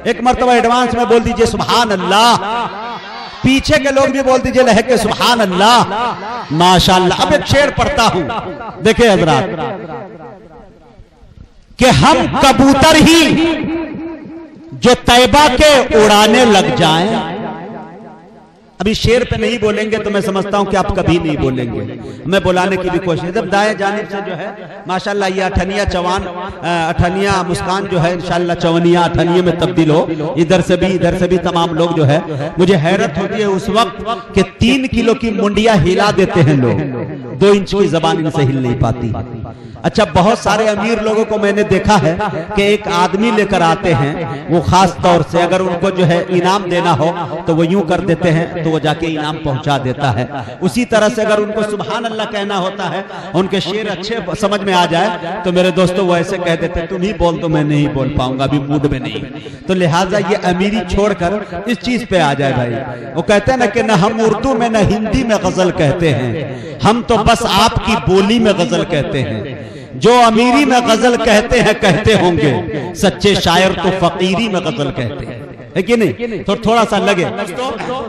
एक मर्तबा एडवांस में बोल दीजिए सुभान अल्लाह, पीछे के लोग भी बोल दीजिए लहक के सुभान अल्लाह माशाअल्लाह। अब एक शेर पढ़ता हूं, देखिए हजरात, कि हम कबूतर ही जो तैबा के उड़ाने लग जाएं। अभी शेर पे नहीं बोलेंगे तो मैं समझता हूं कि आप कभी नहीं बोलेंगे, मैं बुलाने की भी कोशिश। जब दाएं जानिब से जो है माशाल्लाह ये अठनिया चवान अठनिया मुस्कान जो है इंशाल्लाह चवनिया अठनिया में तब्दील हो, इधर से भी तमाम लोग जो है, मुझे हैरत होती है उस वक्त कि 3 किलो की मुंडिया हिला देते हैं लोग, 2 इंच की जबान इनसे हिल नहीं पाती। अच्छा, बहुत सारे अमीर लोगों को मैंने देखा है कि एक आदमी लेकर आते हैं, वो खास तौर से अगर उनको जो है इनाम देना हो तो वो यूं कर देते हैं तो वो जाके इनाम पहुंचा देता है। उसी तरह से अगर उनको सुभान अल्लाह कहना होता है, उनके शेर अच्छे समझ में आ जाए तो मेरे दोस्तों वो ऐसे कह देते तुम ही बोल तो मैं नहीं बोल पाऊंगा, अभी मूड में नहीं। तो लिहाजा ये अमीरी छोड़कर इस चीज पे आ जाए भाई। वो कहते हैं ना कि न हम उर्दू में न हिंदी में गजल कहते हैं, हम तो बस आपकी बोली में गजल कहते हैं। जो अमीरी में गजल कहते हैं कहते होंगे, सच्चे शायर तो फकीरी में गजल कहते हैं, है कि नहीं? तो थोड़ा सा लगे,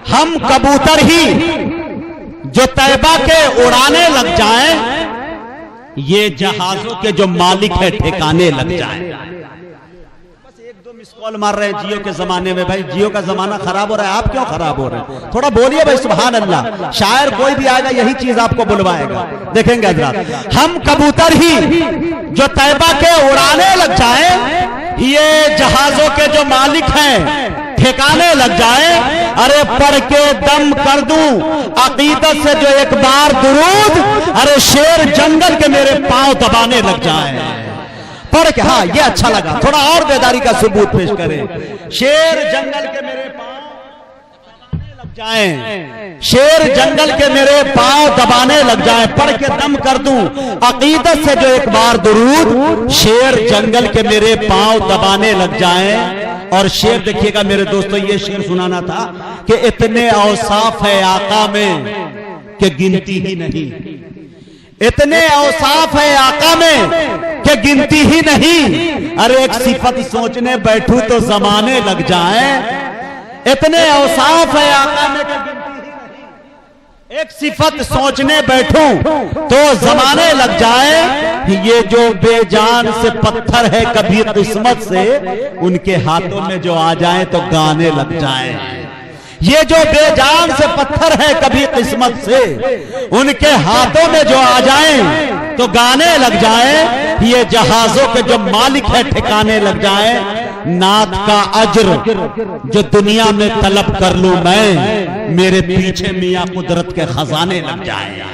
हम कबूतर ही जो तैबा के उड़ाने लग जाएं, ये जहाजों के जो मालिक है ठिकाने लग जाएं। मिस कॉल मार रहे हैं जियो के जमाने में। भाई जियो का जमाना खराब हो रहा है, आप क्यों खराब हो रहे हैं? थोड़ा बोलिए भाई सुभान अल्लाह। शायर कोई भी आएगा यही चीज आपको बुलवाएगा, देखेंगे हजरात। हम कबूतर ही जो तैबा के उड़ाने लग जाए, ये जहाजों के जो मालिक हैं ठिकाने लग जाए। अरे पढ़ के दम कर दूं अकीदत से जो एक बार दुरूद, अरे शेर जंगल के मेरे पांव दबाने लग जाए। पढ़ के, हाँ ये अच्छा लगा, थोड़ा और बेदारी का सबूत पेश करें। शेर जंगल के मेरे पांव दबाने लग जाएं, शेर जंगल के मेरे पांव दबाने लग जाएं। पढ़ के दम कर दूं अकीदत से जो एक बार दुरूद, शेर जंगल के मेरे पांव दबाने लग जाएं। और शेर देखिएगा मेरे दोस्तों, ये शेर सुनाना था कि इतने औसाफ है आका में कि गिनती ही नहीं, इतने औसाफ है आका में कि गिनती ही नहीं। अरे एक सिफत सोचने बैठूं तो जमाने लग जाए, इतने औसाफ है आका में कि गिनती ही नहीं। एक सिफत सोचने बैठूं तो जमाने लग जाए। ये जो बेजान से पत्थर है कभी किस्मत से, उनके हाथों में जो आ जाए तो गाने लग जाए। ये जो बेजान से पत्थर है कभी किस्मत से, उनके हाथों में जो आ जाएं तो गाने लग जाए। ये जहाजों के जो मालिक है ठिकाने लग जाए। नात का अज्र जो दुनिया में तलब कर लूं मैं, मेरे पीछे मियां कुदरत के खजाने लग जाए।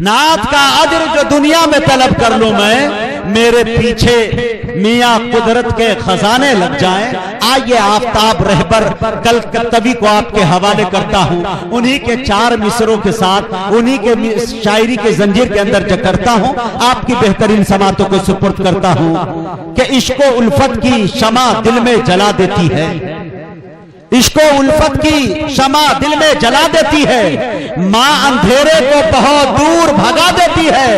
नात का अज्र जो दुनिया में तलब कर लूं मैं, मेरे पीछे मियां कुदरत के खजाने लग जाएं। आइए आफ्ताब रहबर कल कतवी को आपके हवाले करता हूं, उन्हीं के 4 मिसरों के साथ, उन्हीं के शायरी के जंजीर के अंदर जो करता हूं, आपकी बेहतरीन समातों को सुपुर्द करता हूं कि इश्को उल्फत की शमा दिल में जला देती है, इश्को उल्फत की शमा दिल में जला देती है। माँ अंधेरे को बहुत दूर भगा देती है,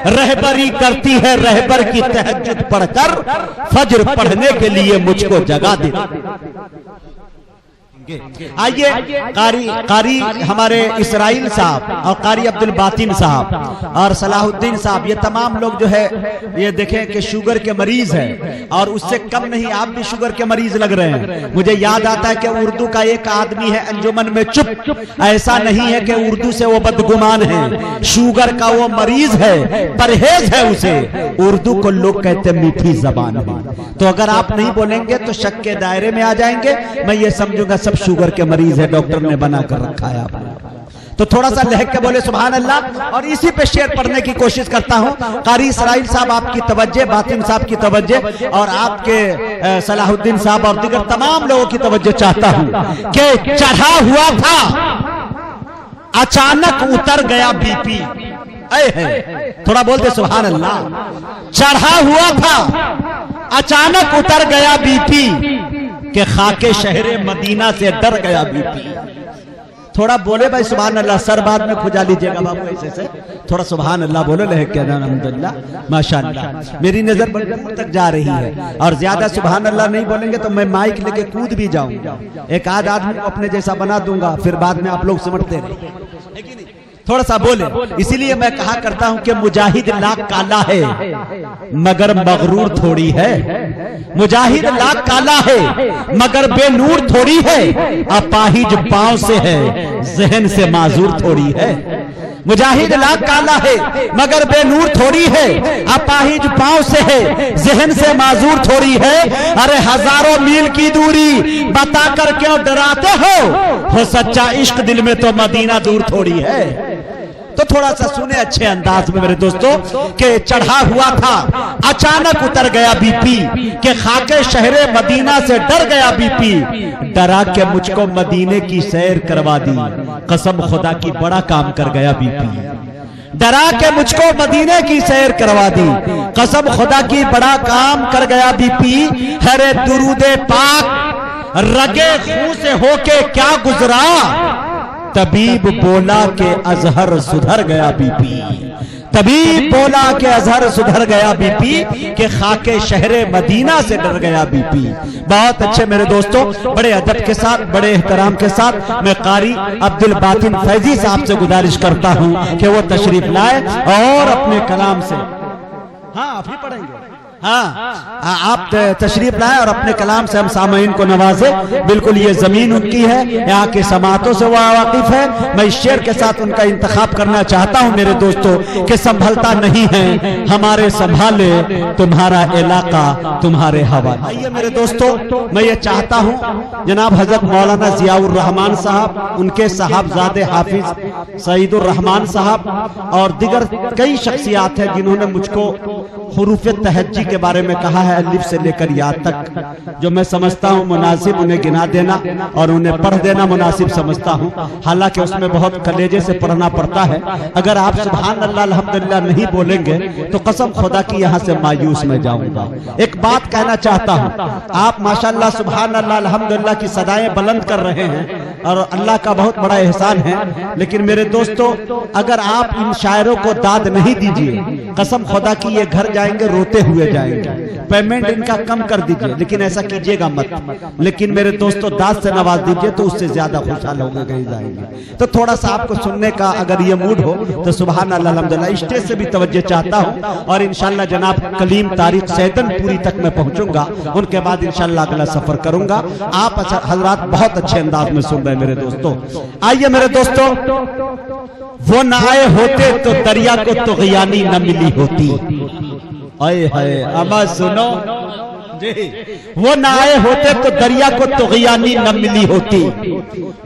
रहबरी करती है रहबर की तहज्जुद पढ़कर, फज्र पढ़ने के लिए मुझको जगा देती। आइए कारी हमारे इसराइल साहब और कारी अब्दुल बातिन साहब और सलाहुद्दीन साहब, ये तमाम लोग जो है ये देखें कि शुगर के मरीज हैं और उससे कम नहीं आप भी शुगर के मरीज लग रहे हैं। मुझे याद आता है कि उर्दू का एक आदमी है अंजुमन में चुप, ऐसा नहीं है कि उर्दू से वो बदगुमान है, शुगर का वो मरीज है, परहेज है उसे। उर्दू को लोग कहते मीठी जबान है, तो अगर आप नहीं बोलेंगे तो शक के दायरे में आ जाएंगे। मैं ये समझूंगा सब शुगर के मरीज है, डॉक्टर ने बना कर रखा है आपने। तो थोड़ा सा लहक के बोले सुभान अल्लाह। और इसी पे शेर पढ़ने की कोशिश करता हूं। कारी इसराइल साहब आपकी तवज्जो, बातिन साहब की तवज्जो और आपके सलाहुद्दीन साहब और दीगर तमाम लोगों की तवज्जो चाहता हूं कि चढ़ा हुआ था अचानक उतर गया बीपी। थोड़ा बोलते सुभान अल्लाह। चढ़ा हुआ था अचानक उतर गया बीपी, के खाके शहरे मदीना से डर गया बीपी। थोड़ा बोले भाई सुभान अल्लाह, सर बाद में खुजा लीजिएगा बाबू ऐसे से, थोड़ा सुभान अल्लाह बोलो, अल्हम्दुलिल्लाह माशाअल्लाह। मेरी नजर बड़ी दूर तक जा रही है और ज्यादा सुभान अल्लाह नहीं बोलेंगे तो मैं माइक लेके कूद भी जाऊंगा, एक आध आदमी को अपने जैसा बना दूंगा, फिर बाद में आप लोग सिमटते रहे। थोड़ा सा बोले, इसीलिए मैं कहा करता हूं कि मुजाहिद लाख काला है मगर मगरूर थोड़ी है। मुजाहिद लाख काला है मगर बेनूर थोड़ी है, अपाहिज पांव से है जहन से माजूर थोड़ी है। मुजाहिद लाख काला है मगर बेनूर थोड़ी है, अपाहिज पांव से है जहन से माजूर थोड़ी है। अरे हजारों मील की दूरी बताकर क्यों डराते हो सच्चा इश्क दिल में तो मदीना दूर थोड़ी है। तो थोड़ा सा सुने अच्छे अंदाज में मेरे दोस्तों कि चढ़ा हुआ था अचानक उतर गया बीपी, के खाके शहरे मदीना से डर गया बीपी, डरा के मुझको मदीने की सैर करवा दी, कसम खुदा की बड़ा काम कर गया बीपी। डरा के मुझको मदीने की सैर करवा दी, कसम खुदा की बड़ा काम कर गया बीपी। हरे दुरूदे पाक रगे खून से होके क्या गुजरा, तबीब बोला के अजहर सुधर गया बीपी। तबीब बोला के अजहर सुधर गया बीपी, के खाके शहरे मदीना से डर गया बीपी। बहुत अच्छे मेरे दोस्तों, बड़े अदब के साथ, बड़े एहतराम के साथ मैं कारी अब्दुल बातिन फैजी साहब से गुजारिश करता हूं कि वो तशरीफ लाए और अपने कलाम से, हाँ आप ही पढ़ेंगे, हाँ आप तशरीफ लाए और अपने कलाम से हम सामईन को नवाजे। बिल्कुल ये जमीन उनकी है, यहाँ के समातों से वो वाकिफ है। मैं इस शेर के साथ उनका इंतखाब करना चाहता हूँ मेरे दोस्तों कि संभलता नहीं है हमारे संभाले तुम्हारा इलाका तुम्हारे हवाले। आइए मेरे दोस्तों, मैं ये चाहता हूँ जनाब हजरत मौलाना जियाउर रहमान साहब, उनके साहबजादे हाफिज सईदुर रहमान साहब और दिगर कई शख्सियात हैं जिन्होंने मुझको हुरूफ तहज्जी के बारे में कहा है, अलिफ से लेकर या तक, जो मैं समझता हूँ मुनासिब उन्हें गिना देना और उन्हें पढ़ देना मुनासिब समझता हूँ। हालांकि उसमें बहुत कलेजे से पढ़ना पड़ता है। अगर आप सुभान अल्लाह अल्हम्दुलिल्लाह नहीं बोलेंगे तो कसम खुदा की यहाँ से मायूस मैं जाऊंगा। एक बात कहना चाहता हूँ, आप माशाअल्लाह सुभान अल्लाह अल्हम्दुलिल्लाह की सदाएं बुलंद कर रहे हैं और अल्लाह का बहुत बड़ा एहसान है। लेकिन मेरे दोस्तों, अगर आप इन शायरों को दाद नहीं दीजिए, कसम खुदा की ये घर जाएंगे रोते हुए जाएंगे। पेमेंट इनका कम कर दीजिए, लेकिन ऐसा कीजिएगा मत। लेकिन मेरे दोस्तों दाद से नवाज दीजिए तो उससे ज्यादा खुशहाल होंगे कहीं जाएंगे। तो थोड़ा सा आपको सुनने का अगर ये मूड हो तो सुभान अल्लाह अल्हम्दुलिल्लाह स्टेज से भी तवज्जो चाहता हूँ और इंशाल्लाह जनाब कलीम तारीख सैदनपुरी तक मैं पहुंचूंगा, उनके बाद इंशाल्लाह अगला सफर करूंगा। आप हजरात बहुत अच्छे अंदाज में सुन रहे हैं मेरे दोस्तों। आइए मेरे दोस्तों, वो न आए होते तो दरिया को तुग़यानी न मिली होती। आए हाय अमा सुनो जी, वो न आए होते तो दरिया को तुग़यानी न मिली होती,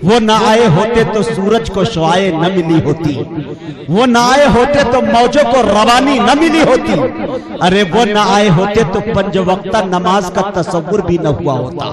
वो न आए होते तो सूरज को शुआए न मिली होती, वो न आए होते तो मौजों को रवानी न मिली होती, अरे वो न आए होते तो पंजवक्ता नमाज का तसव्वुर भी न हुआ होता,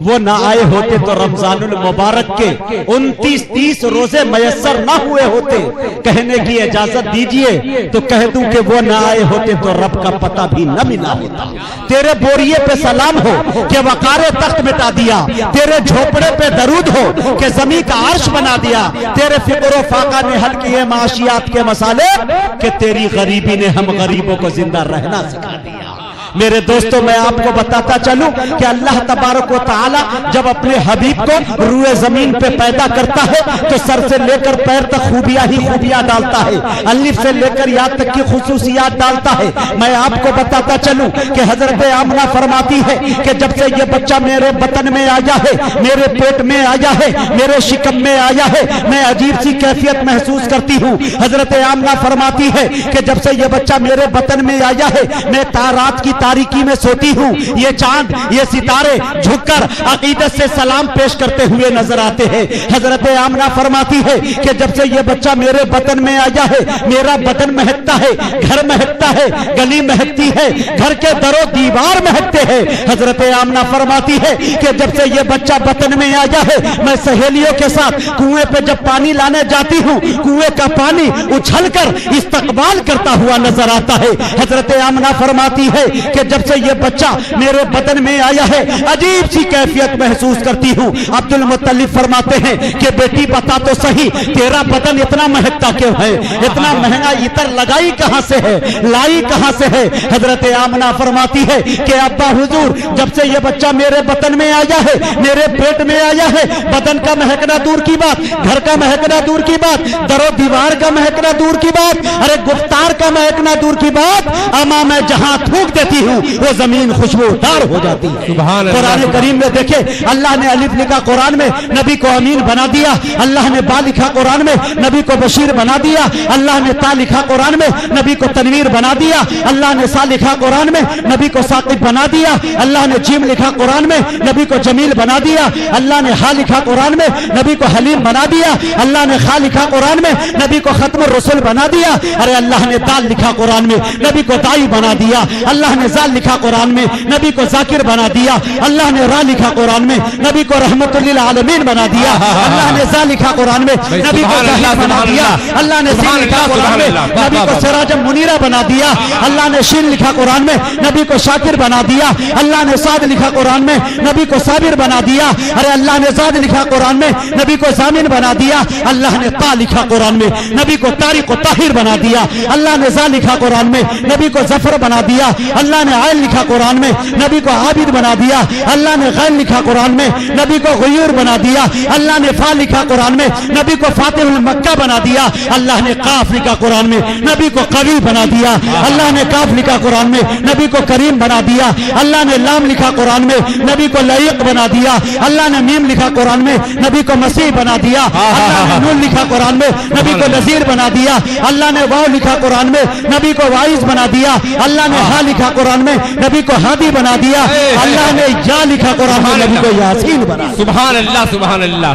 वो न आए होते तो रमजानुल मुबारक के 29-30 रोजे मयस्सर न हुए होते। कहने की इजाजत दीजिए तो कह दूं कि वो न आए होते तो रब का पता भी न मिला होता। तेरे बोरिए पे सलाम हो कि वकारे तख्त मिटा दिया, तेरे झोपड़े पे दरूद हो कि जमीन का अर्श बना दिया, तेरे फिक्र फाका ने हल किए माशियात के मसाले कि तेरी गरीबी ने हम गरीबों को जिंदा रहना सिखा दिया। मेरे दोस्तों, मैं आपको बताता चलूं कि अल्लाह तबारक व तआला जब अपने हबीब को रूए जमीन पे पैदा करता है तो सर से लेकर पैर तक खूबियां ही खूबियां डालता है, अलिफ से लेकर या तक की खुसूसियात डालता है। मैं आपको बताता चलूं कि हजरत आमना फरमाती है कि जब से ये बच्चा मेरे बतन में आया है, मेरे पेट में आया है, मेरे शिकम में आया है, मैं अजीब सी कैफियत महसूस करती हूँ। हजरत आमना फरमाती है कि जब से ये बच्चा मेरे बतन में आया है, मैं रात की तारीकी में सोती हूँ, ये चांद ये सितारे झुककर अकीदत से सलाम पेश करते हुए नजर आते हैं। हजरत आमना फरमाती है कि जब से ये बच्चा मेरे बतन में आया है, मेरा बदन महकता है, घर महकता है, गली महकती है, घर के दरो दीवार महकते हैं। हजरत आमना फरमाती है कि जब से ये बच्चा बतन में आया है, मैं सहेलियों के साथ कुएं पे जब पानी लाने जाती हूँ, कुएं का पानी उछलकर इस्तकबाल करता हुआ नजर आता है। हजरत आमना फरमाती है कि जब से ये बच्चा मेरे बदन में आया है अजीब सी कैफियत महसूस करती हूँ। अब्दुल मुत्तलिब फरमाते हैं कि बेटी बता तो सही, तेरा बदन इतना महकता क्यों है? इतना महंगा इतर लगाई कहां से है, लाई कहां से है? हजरत आमना फरमाती है कि अब्बा हुजूर, जब से ये बच्चा मेरे बदन में आया है, मेरे पेट में आया है, बदन का महकना दूर की बात, घर का महकना दूर की बात, दरो दीवार का महकना दूर की बात, अरे गुफ्तार का महकना दूर की बात, अमा मैं जहां थूक देती हूँ वो जमीन खुशबूदार हो जाती है। कुरान करीम में देखे, अल्लाह ने अलिफ लिखा कुरान में, नबी को अमीन बना दिया। अल्लाह ने बा लिखा कुरान में, नबी को बशीर बना दिया। अल्लाह ने ता लिखा कुरान में, नबी को तनवीर बना दिया। अल्लाह ने सा लिखा कुरान में, नबी को साकिब बना दिया। अल्लाह ने जीम लिखा कुरान में, नबी को जमील बना दिया। अल्लाह ने हा लिखा कुरान में, नबी को हलीम बना दिया। अल्लाह ने खा लिखा कुरान में, नबी को खत्म रसूल बना दिया। अरे अल्लाह ने दाल लिखा कुरान में, नबी को दाई बना दिया। अल्लाह ने जाल लिखा कुरान में, नबी को जाकिर बना दिया। अल्लाह ने रा लिखा कुरान में, नबी को रहमतुल्लिल आलमीन बना दिया। अल्लाह ने जा लिखा कुरान में, नबी को जाहिद बना दिया। अल्लाह ने सीन लिखा कुरान में, नबी को सिराज मुनीरा बना दिया। अल्लाह ने शीन लिखा कुरान में, नबी को शाकिर बना दिया। अल्लाह ने साद लिखा कुरान में, नबी को साबिर बना दिया। अरे अल्लाह ने साद लिखा कुरान में, नबी को जामिन बना दिया। अल्लाह ने ता लिखा कुरान में, नबी को तारिक व ताहिर बना दिया। अल्लाह ने जा लिखा कुरान में, नबी को जफर बना दिया। अल्लाह ने आयल लिखा कुरान में, नबी को आबिद बना दिया। अल्लाह ने गैल लिखा कुरान में, नबी को गयूर बना दिया। अल्लाह ने फा लिखा कुरान में, नबी को फातिहुल मक्का बना दिया। अल्लाह ने काफ लिखा कुरान में, नबी को कवी बना दिया। अल्लाह ने काफ लिखा कुरान में, नबी को करीम बना दिया। अल्लाह ने लाम लिखा कुरान में, नबी को लईक बना दिया। अल्लाह ने मीम लिखा कुरान में, नबी को मसीह बना दिया। अल्लाह ने नून लिखा कुरान में, नबी को नजीर बना दिया। अल्लाह ने वाव लिखा कुरान में, नबी को वाइज बना दिया। अल्लाह ने हा लिखा कुरान में, नबी को हादी बना दिया। अल्लाह ने या लिखा कुरान में, नबी को यासीन बना दिया। सुभान अल्लाह, सुभान अल्लाह,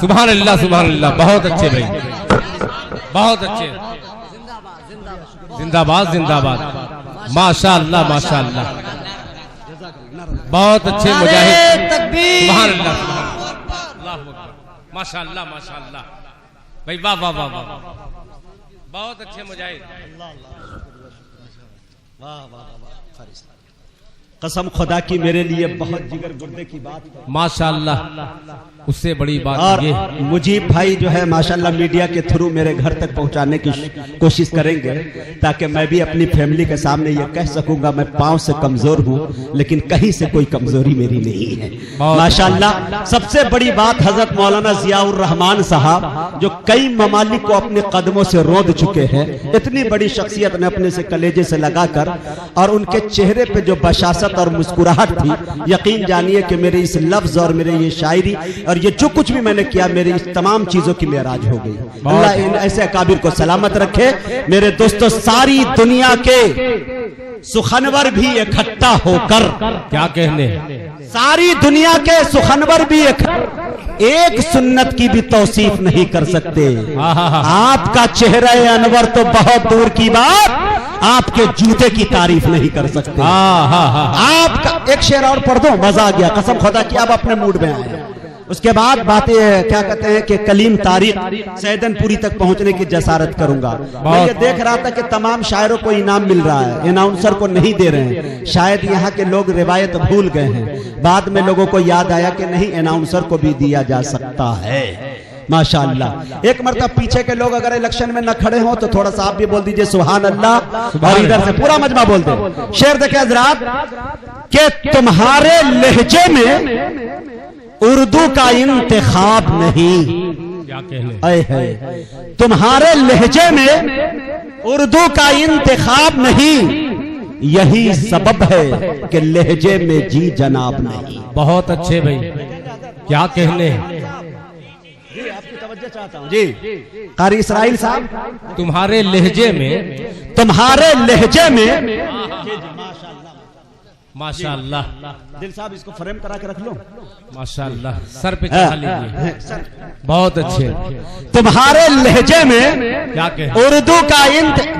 सुभान अल्लाह, सुभान अल्लाह। बहुत अच्छे भाई, बहुत अच्छे। जिंदाबाद, जिंदाबाद। माशाअल्लाह, माशाअल्लाह, बहुत अच्छे मुजाहिद। सुभान अल्लाह, माशाअल्लाह, माशाअल्लाह भाई, वाह वाह वाह वाह, बहुत अच्छे मुजाहिद। कसम खुदा की मेरे लिए बहुत जिगर गुर्दे की बात है। माशाअल्लाह, उससे बड़ी बात और ये मुजीब भाई जो है माशाअल्लाह मीडिया के थ्रू मेरे घर तक पहुंचाने की कोशिश करेंगे, ताकि मैं भी अपनी फैमिली के सामने ये कह सकूंगा मैं पांव से कमजोर हूं, लेकिन कहीं से कोई कमजोरी मेरी नहीं है। माशाअल्लाह सबसे बड़ी बात, हजरत मौलाना जियाउर रहमान साहब जो कई ममालिक को अपने कदमों से रोंद चुके हैं, इतनी बड़ी शख्सियत ने अपने से कलेजे से लगाकर, और उनके चेहरे पे जो बशासत और मुस्कुराहट थी, यकीन जानिए कि मेरे इस लफ्ज और मेरे ये शायरी और ये जो कुछ भी मैंने किया, मेरी इस तमाम चीजों की मेराज हो गई। अल्लाह इन ऐसे अकाबिर को सलामत रखे। मेरे दोस्तों, सारी दुनिया के सुखनवर भी इकट्ठा होकर, क्या कहने, सारी दुनिया के सुखनवर भी एक सुन्नत की भी तौसीफ नहीं कर सकते। आपका चेहरा अनवर तो बहुत दूर की बात, आपके जूते की तारीफ नहीं कर सकते। आपका एक शेर और पढ़ दो, मजा आ गया कसम खुदा की, अब अपने मूड में आए। उसके बाद बातें क्या कहते हैं कि कलीम तारीख सैदनपुरी तक पहुंचने की जसारत करूंगा। मैं ये देख रहा था कि तमाम शायरों को इनाम मिल रहा है, अनाउंसर को नहीं दे रहे हैं। शायद यहाँ के लोग रिवायत भूल गए हैं, बाद में लोगों को याद आया कि नहीं, अनाउंसर को भी दिया जा सकता है। माशाअल्लाह। एक मरतबा पीछे के लोग अगर इलेक्शन में न खड़े हो तो थोड़ा सा आप भी बोल दीजिए सुभान अल्लाह, और इधर से पूरा मजमा बोल दे। शेर देखे हजरात कि तुम्हारे लहजे में उर्दू का इंतखाब नहीं, क्या कहने, तुम्हारे लहजे में उर्दू का इंतखाब नहीं, यही सबब है कि लहजे में जी जनाब नहीं। बहुत अच्छे भाई, क्या कहने, आपकी तवज्जो चाहता हूं जी। कारी इसराइल साहब, तुम्हारे लहजे में, तुम्हारे लहजे में, माशाअल्लाह। दिल साहब इसको फ्रेम करा के रख लो, माशाअल्लाह, सर पे चढ़ा लीजिए, बहुत अच्छे। तुम्हारे लहजे में क्या कहने, उर्दू का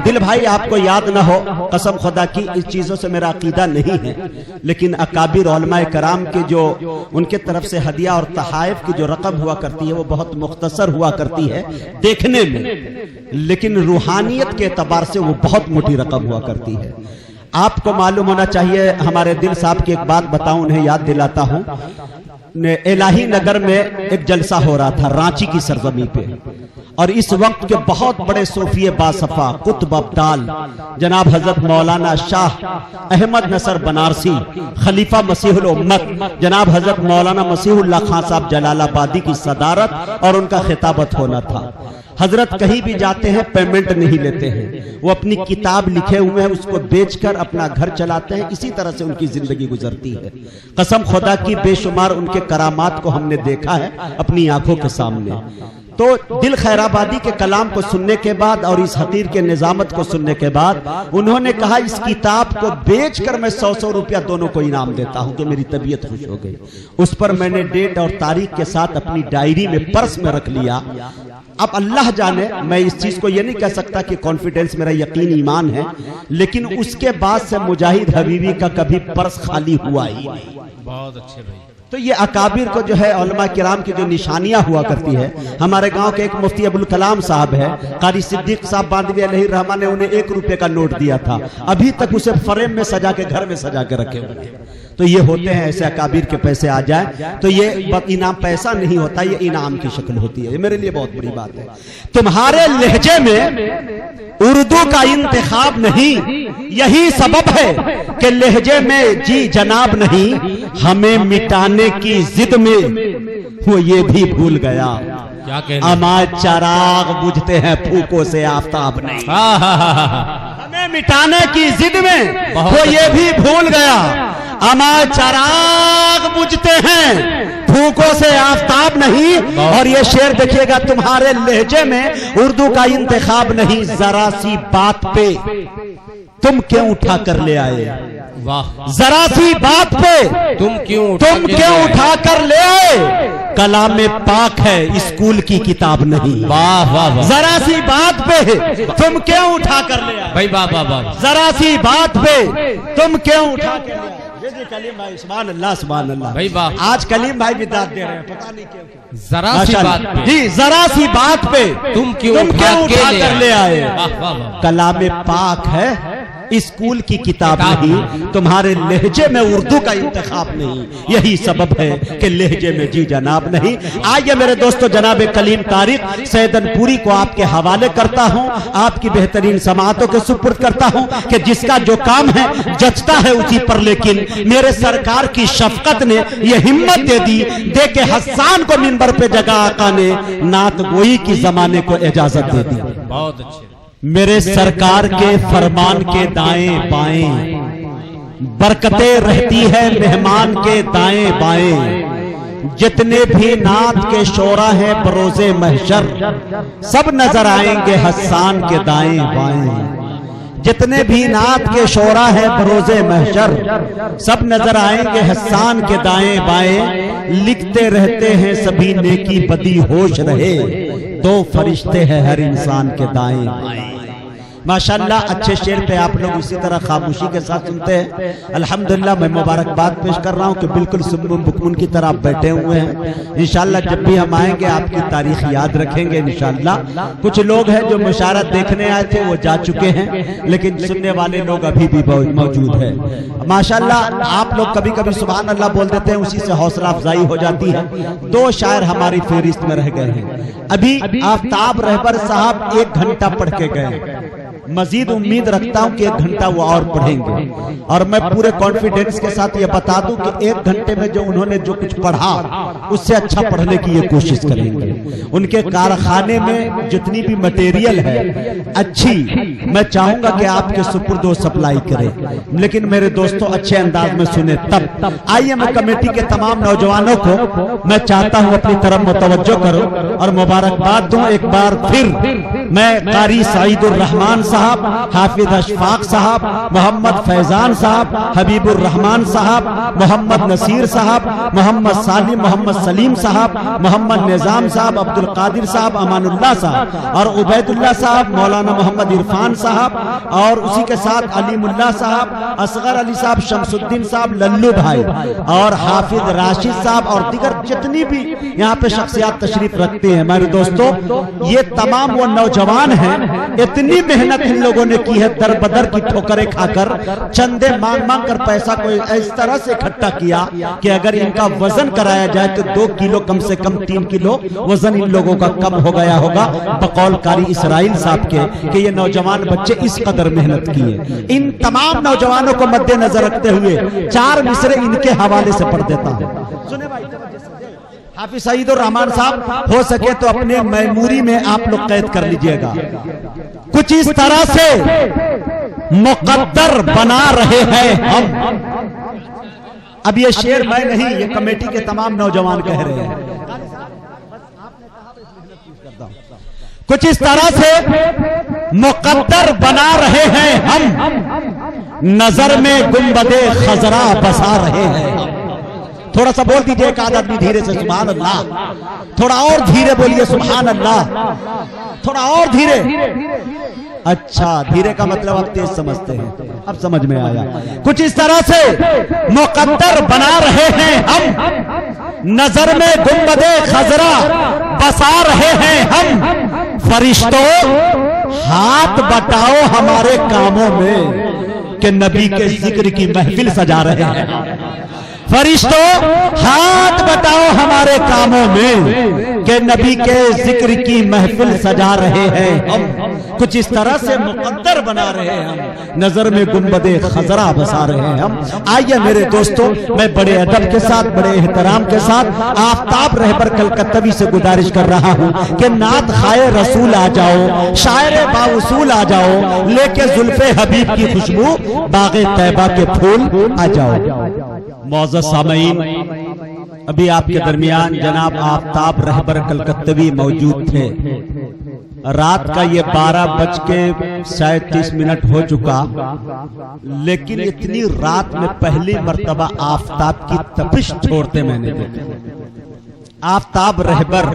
दिल भाई आपको याद ना हो, कसम खुदा की इस चीजों से मेरा अकीदा नहीं है, लेकिन अकाबिर उलमाए कराम के जो उनके तरफ से हदिया और तहाइफ की जो रकम हुआ करती है वो बहुत मुख्तसर हुआ करती है देखने में, लेकिन रूहानियत के एतबार से वो बहुत मोटी रकम हुआ करती है। आपको मालूम होना चाहिए, हमारे दिल साहब की एक बात बताऊं, उन्हें याद दिलाता हूं। इलाही नगर में एक जलसा हो रहा था रांची की सरजमी पे, और इस वक्त के बहुत बड़े सूफी बासफा कुतुब अब्दाल जनाब हजरत मौलाना शाह अहमद नसर बनारसी, खलीफा मसीहुल उम्मत जनाब हजरत मौलाना मसीहुल्लाह खान साहब जलालाबादी की सदारत और उनका खिताबत होना था। हजरत कहीं भी जाते हैं पेमेंट नहीं लेते हैं, वो अपनी किताब लिखे हुए हैं उसको बेचकर अपना घर चलाते हैं, इसी तरह से उनकी जिंदगी गुजरती है। कसम खुदा की बेशुमार उनके करामात को हमने देखा है अपनी आंखों के सामने। तो दिल खैराबादी के कलाम को सुनने के बाद और इस हकीर के निजामत को सुनने के बाद उन्होंने कहा इस किताब को बेचकर मैं 100-100 रुपया दोनों को इनाम देता हूं कि मेरी तबीयत खुश हो गई। उस पर मैंने डेट और तारीख के साथ अपनी डायरी में पर्स में रख लिया। अब अल्लाह जाने, मैं इस चीज को ये नहीं कह सकता कि कॉन्फिडेंस मेरा यकीन ईमान है, लेकिन उसके बाद से मुजाहिद हबीबी का कभी पर्स खाली हुआ ही नहीं। बहुत अच्छे भाई। तो ये अकाबिर को जो है उलमा किराम की जो निशानियां हुआ करती है, हमारे गांव के एक मुफ्ती अबुल कलाम साहब है, कारी सिद्दीक साहब बांधवी अलैहि रहमान ने उन्हें 1 रुपए का नोट दिया था, अभी तक उसे फ्रेम में सजा के घर में सजा के रखे हुए हैं। तो ये होते हैं ऐसे अकाबिर के पैसे आ जाए तो ये इनाम पैसा नहीं होता, ये इनाम की शक्ल होती है। ये मेरे लिए बहुत बड़ी बात है। तुम्हारे लहजे में उर्दू का इंतखाब नहीं, यही सबब है कि लहजे में जी जनाब नहीं, हमें मिटाने की जिद में वो ये भी भूल गया। क्या कहना? हमारे चराग बुझते हैं फूकों से आफताब नहीं, हमें मिटाने की जिद में वो ये भी भूल गया। हमारे चराग बुझते हैं फूकों से आफताब नहीं। और ये शेर देखिएगा, तुम्हारे लहजे में उर्दू का इंतखाब नहीं, जरा सी बात पे तुम क्यों उठा कर ले आए, वाह, जरा सी बात पे तुम क्यों उठा कर ले आए। कलाम पाक है स्कूल की किताब नहीं। वाह वाह वाह। जरा सी बात पे तुम क्यों उठा कर ले आए भाई, वाह वाह वाह। जरा सी बात पे तुम क्यों उठा कर ले आए। जी कलीम भाई सुभान अल्लाह सुभान अल्लाह भाई, वाह। आज कलीम भाई भी दाद दे रहे हैं, पता नहीं क्यों। जरा सी बात पे जी, जरा सी बात पे तुम क्यों उठा कर ले आए। वाह वाह वाह। कलाम पाक है स्कूल की किताब नहीं, तुम्हारे लहजे में उर्दू का इंतखाब नहीं, यही सबब है कि लहजे में जी जनाब नहीं। आइए मेरे दोस्तों, जनाब कलीम तारिक सैदनपुरी को आपके हवाले करता हूं, आपकी बेहतरीन समाअतों के सुपुर्द करता हूं कि जिसका जो काम है जचता है उसी पर, लेकिन मेरे सरकार की शफकत ने यह हिम्मत दे के हस्सान को मिंबर पे जगह आका ने नात गोई की जमाने को इजाजत दे दी। बहुत अच्छे। मेरे सरकार के फरमान के दाएं बाएं बरकतें रहती है मेहमान के दाएं बाएं। जितने भी नात के शोरा हैं बरोज़े महशर, सब नजर आएंगे हस्सान के दाएं बाएं। जितने भी नात के शोरा हैं बरोज़े महशर, सब नजर आएंगे हस्सान के दाएं बाएं। लिखते रहते हैं सभी नेकी बदी होश रहे, 2 फरिश्ते हैं हर इंसान के दाएं बाएं। माशाल्लाह, अच्छे शेर पे आप लोग इसी तरह खामोशी के साथ सुनते हैं। अल्हम्दुलिल्लाह, मैं मुबारकबाद पेश कर रहा हूँ कि बिल्कुल सुम्मुन बुकमुन की तरह आप बैठे हुए हैं। इंशाल्लाह जब भी हम आएंगे आपकी तारीख याद रखेंगे इंशाल्लाह। कुछ लोग हैं जो मुशारत देखने आए थे वो जा चुके हैं, लेकिन सुनने वाले लोग अभी भी मौजूद है। माशाल्लाह, आप लोग कभी कभी सुभान अल्लाह बोल देते हैं, उसी से हौसला अफजाई हो जाती है। 2 शायर हमारी फेहरिस्त में रह गए हैं। अभी आफ्ताब रहबर साहब 1 घंटा पढ़ के गए, मजीद उम्मीद रखता हूं कि 1 घंटा वो और पढ़ेंगे। और मैं पूरे कॉन्फिडेंस के साथ ये बता दूं कि 1 घंटे में जो उन्होंने जो कुछ पढ़ा उससे अच्छा पढ़ने की ये कोशिश करेंगे। उनके कारखाने में जितनी भी मटेरियल है अच्छी, मैं चाहूंगा कि आपके सुपुर्द सप्लाई करें, लेकिन मेरे दोस्तों अच्छे अंदाज में सुने तब। आइए मैं कमेटी के तमाम नौजवानों को मैं चाहता हूं अपनी तरफ मुतवज्जो करो और मुबारकबाद दूं एक बार फिर। मैं कारी सईदुर रहमान साहब, हाफिज अशफाक साहब, मोहम्मद फैजान साहब, हबीबुर रहमान साहब, मोहम्मद नसीर साहब, मोहम्मद सालिम, मोहम्मद सलीम साहब, मोहम्मद निजाम साहब, अब्दुल कादिर साहब, अमानुल्लाह साहब और उबैदुल्लाह साहब, मौलाना मोहम्मद इरफान साहब और उसी के साथ अलीमुल्लाह साहब, असगर अली साहब, शमसुद्दीन साहब, लल्लू भाई और हाफिज राशिद साहब और दीगर जितनी भी यहाँ पे शख्सियात तशरीफ रखते हैं। मेरे दोस्तों, ये तमाम वो नौजवान हैं, इतनी मेहनत इन लोगों ने की है, दर बदर की ठोकरें खाकर, चंदे मांग मांग कर पैसा कोई इस तरह से इकट्ठा किया कि अगर इनका वजन कराया जाए तो 2 किलो कम से कम 3 किलो वजन इन लोगों का कम हो गया होगा, बकौल कारी इसराइल साहब के कि ये नौजवान बच्चे इस कदर मेहनत किए। इन तमाम नौजवानों को मद्देनजर रखते हुए 4 मिसरे इनके हवाले से पढ़ देता हूं। सुने भाई, हाफिज सईदुर रहमान साहब, हो सके तो अपने मेमोरी में आप लोग कैद कर लीजिएगा। कुछ इस तरह से मुकद्दर बना रहे हैं हम। अब ये शेर मैं नहीं, ये कमेटी के तमाम नौजवान कह रहे हैं। कुछ इस तरह से मुकद्दर बना रहे हैं हम, नजर में गुंबदे खजरा बसा रहे हैं। थोड़ा सा बोल दीजिए एक आध आदमी धीरे से सुभान अल्लाह, थोड़ा और धीरे बोलिए सुभान अल्लाह, थोड़ा और धीरे। अच्छा, धीरे का मतलब आप तेज समझते हैं, अब समझ में आया। कुछ इस तरह से मुकद्दर बना रहे हैं हम, नजर में गुंबदे खजरा बसा रहे हैं हम। फरिश्तों हाथ बटाओ हमारे कामों में कि नबी के जिक्र की महफिल सजा रहे हैं। फरिश्तों हाथ बटाओ हमारे कामों में कि नबी के जिक्र की महफिल सजा रहे हैं हम। कुछ इस तरह से मुकद्दर बना रहे हैं हम, नजर में गुंबदे खजरा बसा रहे हैं हम। आइए मेरे दोस्तों, मैं बड़े अदब के साथ, बड़े एहतराम के साथ आफ्ताब रहबर कलकत्तवी से गुजारिश कर रहा हूं कि नात खाए रसूल आ जाओ, शायर बाउसूल आ जाओ, लेके जुल्फे हबीब की खुशबू बागे तैबा के फूल आ जाओ। मौजूद सामईन, अभी आपके दरमियान जनाब आफ्ताब रहबर कलकत्तवी मौजूद थे। रात का ये 12:30 हो चुका, लेकिन इतनी रात में पहली मर्तबा आफ्ताब की तपिश छोड़ते मैंने देखा। आफ्ताब रहबर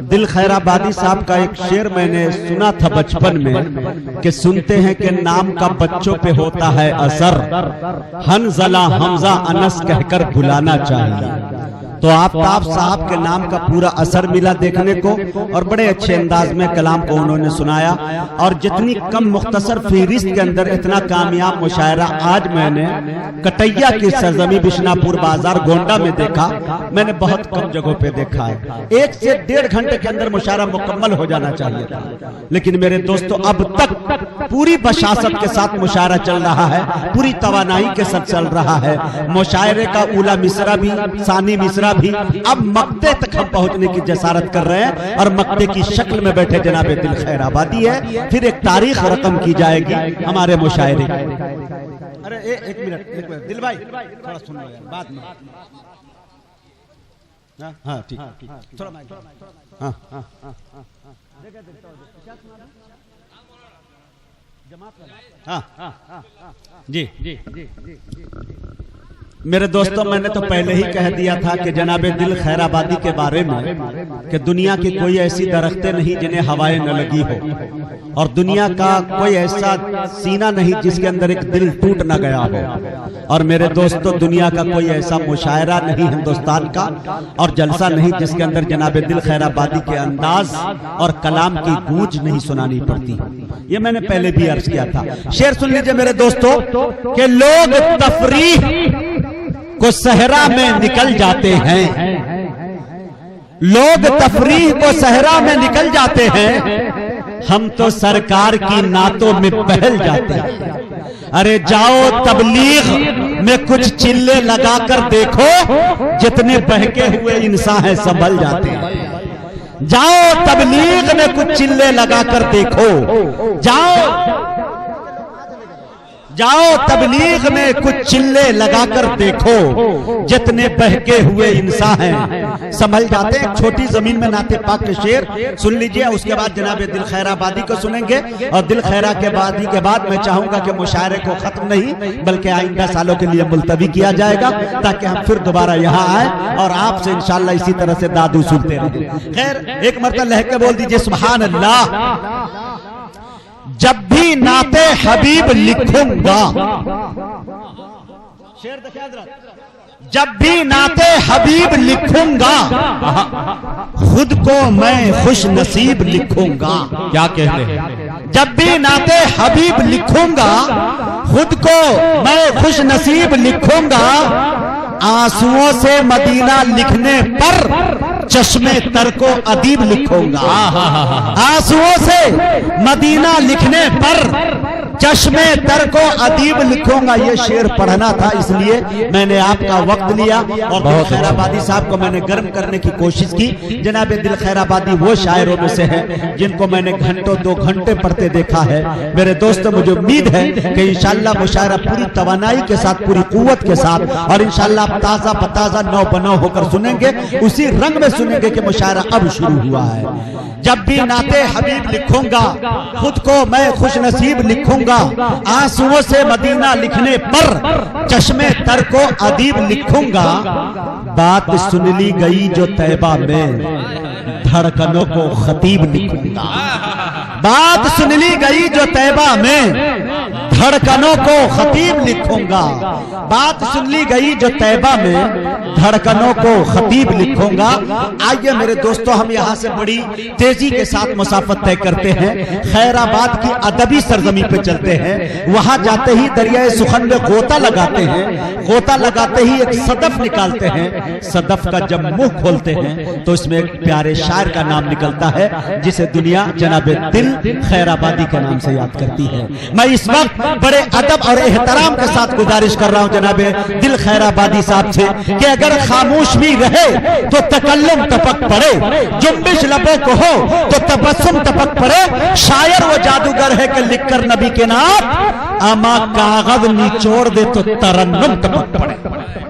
दिल खैराबादी साहब का एक शेर मैंने सुना था बचपन में कि सुनते हैं कि नाम का बच्चों पे होता है असर, हंजला हमजा अनस कहकर बुलाना चाहिए। तो आफ्ताब साहब के नाम का पूरा असर मिला देखने को, और बड़े अच्छे अंदाज में कलाम को उन्होंने सुनाया। और जितनी कम मुख्तसर फहरिस्त के अंदर इतना कामयाब मुशायरा आज मैंने कटैया की सरजमी बिशनापुर बाजार गोंडा में देखा, मैंने बहुत कम जगहों पे देखा है। 1 से 1.5 घंटे के अंदर मुशायरा मुकम्मल हो जाना चाहिए था, लेकिन मेरे दोस्तों अब तक पूरी बशासत के साथ मुशायरा चल रहा है, पूरी तवानाई के साथ चल रहा है। मुशायरे का ऊला मिसरा भी, सानी मिसरा भी, अब मक्ते तक हम पहुंचने की जसारत कर रहे हैं, और मक्ते की शक्ल में बैठे जनाबे दिल खैराबादी है। फिर एक तारीख रकम की जाएगी हमारे मुशायरे। अरे एक मिनट दिल भाई, थोड़ा सुन लो यार, बाद में। हाँ ठीक, थोड़ा हाँ हाँ हाँ जी जी जी जी। मेरे दोस्तों, मैंने तो पहले ही कह दिया था कि जनाबे दिल खैराबादी के बारे में कि दुनिया की कोई ऐसी दरख्तें नहीं जिन्हें हवाएं न लगी हो, और दुनिया का कोई ऐसा सीना नहीं जिसके अंदर एक दिल टूट न गया हो। और मेरे दोस्तों, दुनिया का कोई ऐसा मुशायरा नहीं हिंदुस्तान का और जलसा नहीं जिसके अंदर जनाबे दिल खैराबादी के अंदाज और कलाम की गूंज नहीं सुनानी पड़ती। ये मैंने पहले भी अर्ज किया था। शेर सुन लीजिए मेरे दोस्तों कि लोग तफरीह को सहरा में निकल जाते हैं, लोग तफरीह को सहरा में निकल जाते हैं, हम तो सरकार की नातों में बहल जाते हैं। अरे जाओ तबलीग में कुछ चिल्ले लगाकर देखो, जितने बहके हुए इंसान हैं संभल जाते हैं। जाओ तबलीग में कुछ चिल्ले लगाकर देखो, जाओ तबलीग में कुछ चिल्ले लगाकर देखो, जितने बहके हुए इंसान हैं संभल जाते हैं। छोटी जमीन में नाते पाक के शेर सुन लीजिए, उसके बाद जनाबे दिल खैराबादी को सुनेंगे। और दिल खैरा के बाद मैं चाहूंगा कि मुशायरे को खत्म नहीं बल्कि आइंदा सालों के लिए मुलतवी किया जाएगा, ताकि हम फिर दोबारा यहाँ आए और आपसे इंशाअल्लाह इसी तरह से दादू सुनते रहें। खैर, एक मरतबा लहके बोल दीजिए सुभान अल्लाह। जब भी नाते हबीब लिखूंगा, शेर देखिए हज़रत, जब भी नाते हबीब लिखूंगा, खुद को मैं खुश नसीब लिखूंगा। क्या कहते हैं? जब भी नाते हबीब लिखूंगा खुद को मैं खुश नसीब लिखूंगा, आंसुओं से मदीना लिखने पर चश्मे तर को अदीब लिखूंगा। आंसुओं से मदीना लिखने पर चश्मे तर को अदीब लिखूंगा। ये शेर पढ़ना था, इसलिए मैंने आपका वक्त लिया और दिल खैराबादी साहब को मैंने गर्म करने की कोशिश की। जनाब दिल खैराबादी वो शायरों में से है जिनको मैंने घंटों 2 घंटे पढ़ते देखा है। मेरे दोस्तों, मुझे उम्मीद है कि इंशाअल्लाह मुशायरा पूरी तवानाई के साथ, पूरी कुव्वत के साथ और इंशाअल्लाह आप ताजा बताजा नौ बनाओ होकर सुनेंगे, उसी रंग में सुनेंगे कि मुशायरा अब शुरू हुआ है। जब भी नाते हबीब लिखूंगा खुद को मैं खुश नसीब लिखूंगा, आंसुओं से मदीना लिखने पर चश्मे तर को अदीब लिखूंगा। बात सुन ली गई जो तैबा में, धड़कनों को खतीब लिखूंगा। बात सुन ली गई जो तैबा में, धड़कनों को खतीब लिखूंगा। बात सुन ली गई जो तैबा में, धड़कनों को खतीब लिखूंगा। आइए मेरे दोस्तों, हम यहां से बड़ी तेजी के साथ मुसाफत तय करते हैं, खैराबाद की अदबी सरजमी पे चलते हैं। वहां जाते ही दरियाए सुखन में गोता लगाते हैं, गोता लगाते ही एक सदफ निकालते हैं। सदफ का जब मुंह खोलते हैं तो इसमें एक प्यारे शायर का नाम निकलता है जिसे दुनिया जनाबे दिल खैराबादी के नाम से याद करती है। मैं इस वक्त बड़े अदब और एहतराम के साथ गुजारिश कर रहा हूं जनाबे दिल खैराबादी साहब से कि अगर खामोश भी रहे तो तकल्लुम टपक पड़े, जुम्बिश लबों को हो तो तबस्सुम टपक पड़े। शायर वो जादूगर है कि लिखकर नबी के नाम, अमा कागज निचोड़ दे तो तरन्नुम टपक पड़े।